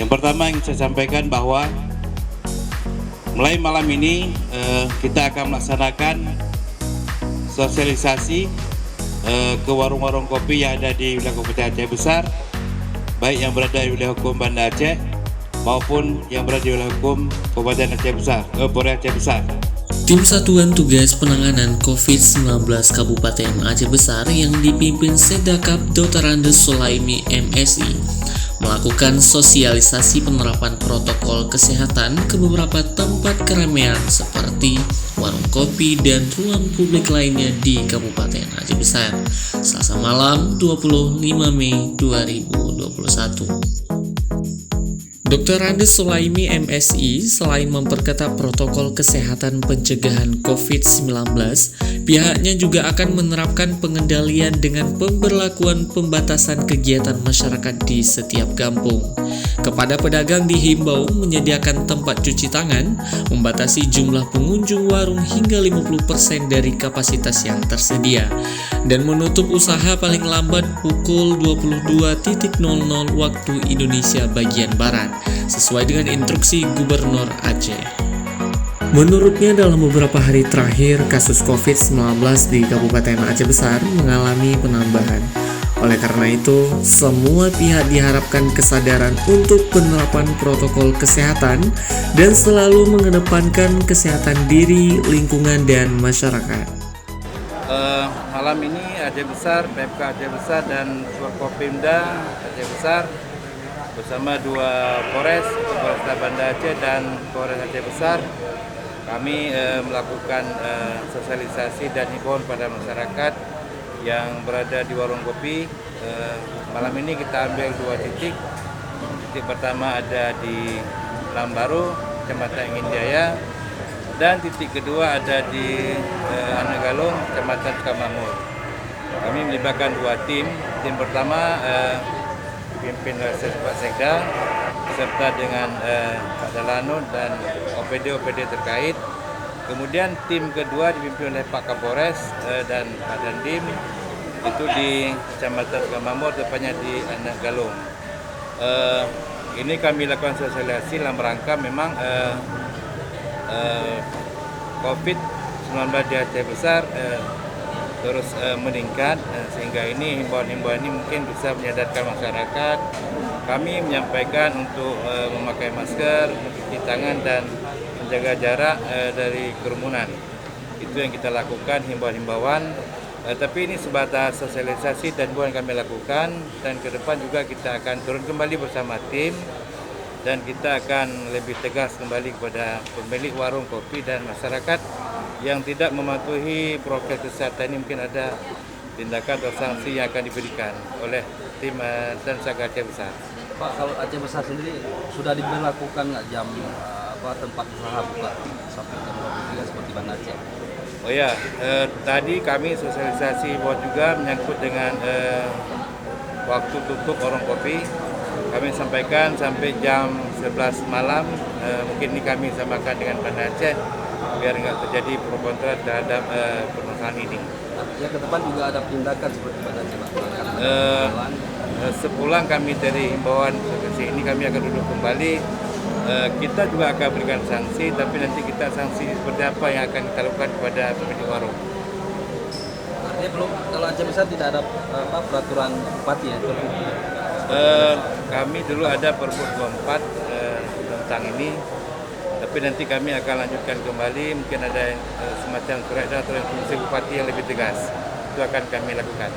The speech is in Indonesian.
Yang pertama yang saya sampaikan bahwa mulai malam ini kita akan melaksanakan sosialisasi ke warung-warung kopi yang ada di wilayah Kabupaten Aceh Besar, baik yang berada di wilayah hukum Banda Aceh maupun yang berada di wilayah hukum Kabupaten Aceh Besar, Polres Aceh Besar. Tim Satuan Tugas Penanganan COVID-19 Kabupaten Aceh Besar yang dipimpin Sedakap Dr. Andes Sulaimi MSI melakukan sosialisasi penerapan protokol kesehatan ke beberapa tempat keramaian seperti warung kopi dan ruang publik lainnya di Kabupaten Aceh Besar, Selasa malam 25 Mei 2021. Dr. Andes Sulaimi MSI selain memperketat protokol kesehatan pencegahan COVID-19, pihaknya juga akan menerapkan pengendalian dengan pemberlakuan pembatasan kegiatan masyarakat di setiap kampung. Kepada pedagang dihimbau menyediakan tempat cuci tangan, membatasi jumlah pengunjung warung hingga 50% dari kapasitas yang tersedia, dan menutup usaha paling lambat pukul 22.00 waktu Indonesia bagian Barat, sesuai dengan instruksi Gubernur Aceh. Menurutnya dalam beberapa hari terakhir kasus COVID-19 di Kabupaten Aceh Besar mengalami penambahan. Oleh karena itu, semua pihak diharapkan kesadaran untuk penerapan protokol kesehatan dan selalu mengedepankan kesehatan diri, lingkungan, dan masyarakat. Malam ini Aceh Besar, PMK Aceh Besar dan Forkopimda Aceh Besar bersama dua Polres, Polresta Banda Aceh dan Polres Aceh Besar, kami melakukan sosialisasi dan himbauan pada masyarakat yang berada di warung kopi. Malam ini kita ambil dua titik. Titik pertama ada di Lambaru, Kecamatan Ingin Jaya, dan titik kedua ada di Anegalung, Kecamatan Sukamamur. Kami melibatkan dua tim. Tim pertama dipimpin oleh Pak Sekda serta dengan Pak Dalano dan OPD terkait. Kemudian tim kedua dipimpin oleh Pak Kapolres dan Pak Dandim, itu di Kecamatan Sukamamur, tepatnya di Anegalung. Ini kami lakukan sosialisasi dalam rangka memang COVID-19 di Aceh Besar terus meningkat, sehingga ini himbauan-himbauan ini mungkin bisa menyadarkan masyarakat. Kami menyampaikan untuk memakai masker, mencuci tangan, dan menjaga jarak dari kerumunan. Itu yang kita lakukan, himbauan-himbauan. Tapi ini sebatas sosialisasi dan himbauan yang kami lakukan, dan ke depan juga kita akan turun kembali bersama tim, dan kita akan lebih tegas kembali kepada pemilik warung kopi dan masyarakat yang tidak mematuhi prokes kesehatan ini. Mungkin ada tindakan atau sanksi yang akan diberikan oleh tim dan Satgas Aceh Besar. Pak, kalau Aceh Besar sendiri sudah diberlakukan nggak jam tempat usaha buka sampai jam 23 seperti Banda Aceh? Oh ya, tadi kami sosialisasi bahwa juga menyangkut dengan waktu tutup warung kopi. Kami sampaikan sampai jam 11 malam, mungkin ini kami samakan dengan Banda Aceh biar nggak terjadi pro kontra terhadap permasalahan ini. Artinya ke depan juga ada tindakan seperti Banda Aceh, Pak? Sepulang kami dari himbauan seperti ini, kami akan duduk kembali. Kita juga akan berikan sanksi, tapi nanti kita sanksi seperti apa yang akan kita lakukan kepada pemilik warung. Artinya belum, kalau Aceh Besar tidak ada peraturan bupati ya? Kami dulu ada Perpres 24 tentang ini, tapi nanti kami akan lanjutkan kembali. Mungkin ada semacam surat atau instruksi bupati yang lebih tegas. Itu akan kami lakukan.